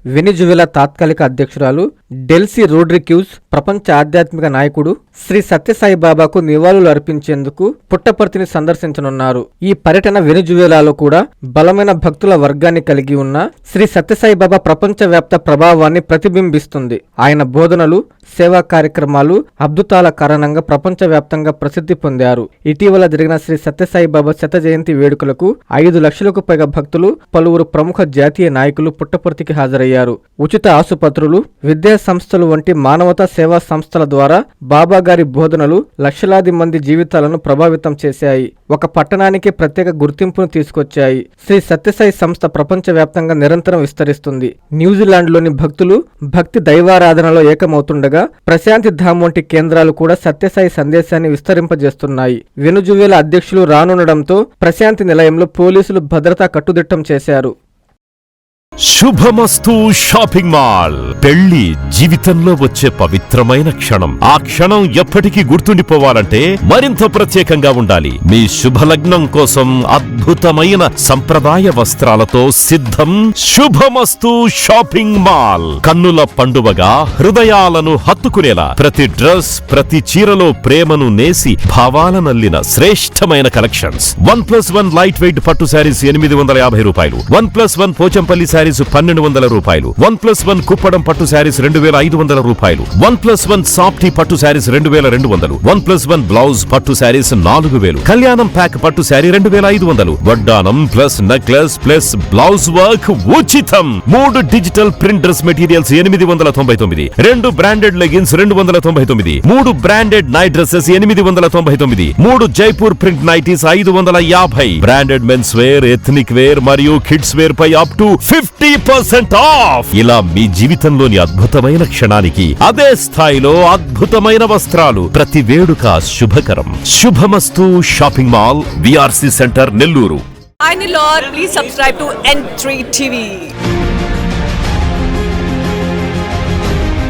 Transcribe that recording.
Venezuela తాత్కాలిక అధ్యక్షురాలు Delcy Rodrigues ప్రపంచ ఆధ్యాత్మిక నాయకుడు శ్రీ సత్యసాయిబాబాకు నివాళులు అర్పించేందుకు పుట్టపర్తిని సందర్శించనున్నారు. ఈ పర్యటన వెనిజువెలాలో కూడా బలమైన భక్తుల వర్గాన్ని కలిగి ఉన్న శ్రీ సత్యసాయిబాబా ప్రపంచవ్యాప్త ప్రభావాన్ని ప్రతిబింబిస్తుంది. ఆయన బోధనలు, సేవా కార్యక్రమాలు, అద్భుతాల కారణంగా ప్రపంచవ్యాప్తంగా ప్రసిద్ధి పొందారు. ఇటీవల జరిగిన శ్రీ సత్యసాయిబాబా శత జయంతి వేడుకలకు 5 లక్షలకు పైగా భక్తులు, పలువురు ప్రముఖ జాతీయ నాయకులు పుట్టపర్తికి హాజరయ్యారు. ఉచిత ఆసుపత్రులు, విద్యా సంస్థలు వంటి మానవతా సేవా సంస్థల ద్వారా బాబా గారి బోధనలు లక్షలాది మంది జీవితాలను ప్రభావితం చేశాయి. ఒక పట్టణానికి ప్రత్యేక గుర్తింపును తీసుకొచ్చాయి. శ్రీ సత్యసాయి సంస్థ ప్రపంచవ్యాప్తంగా నిరంతరం విస్తరిస్తుంది. న్యూజిలాండ్లోని భక్తులు భక్తి దైవారాధనలో ఏకమవుతుండగా ప్రశాంతి ధామ్ వంటి కేంద్రాలు కూడా సత్యసాయి సందేశాన్ని విస్తరింపజేస్తున్నాయి. వెనుజువేలా అధ్యక్షులు రానుండడంతో ప్రశాంతి నిలయంలో పోలీసులు భద్రతా కట్టుదిట్టం చేశారు. శుభమస్తు షాపింగ్ మాల్. పెళ్లి జీవితంలో వచ్చే పవిత్రమైన క్షణం. ఆ క్షణం ఎప్పటికీ గుర్తుండిపోవాలంటే మరింత ప్రత్యేకంగా ఉండాలి. మీ శుభలగ్నం కోసం అద్భుతమైన సంప్రదాయ వస్త్రాలతో సిద్ధం శుభమస్తు షాపింగ్ మాల్. కన్నుల పండువగా హృదయాలను హత్తుకునేలా ప్రతి డ్రెస్, ప్రతి చీరలో ప్రేమను నేసి భావాలనల్లిన శ్రేష్టమైన కలెక్షన్స్. 1+1 లైట్ వెయిట్ పట్టు శారీస్ 850 రూపాయలు. 1+1 పోచంపల్లి శారీస్ 1200 రూపాయలు. 1+1 కుప్పడం పట్టు శారీస్ 2500 రూపాయలు. 1+1 సాఫ్టీ పట్టు శారీస్ 2200. 1+1 బ్లౌజ్ పట్టు శారీస్ 4000. కళ్యాణం ప్యాక్ పట్టు శారీ 2500. వడ్డానం plus necklace plus blouse work ఉచితం. 3 digital print dress materials 899. 2 branded leggings 299. 3 branded night dresses 899. 3 Jaipur print nighties 550. Branded men's wear, ethnic wear మరియు కిడ్స్ వేర్ పై అప్ టు 50% ఆఫ్. ఇలా మీ జీవితంలోని అద్భుతమైన క్షణానికి అదే స్థాయిలో అద్భుతమైన వస్త్రాలు. ప్రతి వేడుక శుభకరం. శుభమస్తు shopping mall, VRC centre, Nellore. Hi Nilor, please subscribe to N3 TV.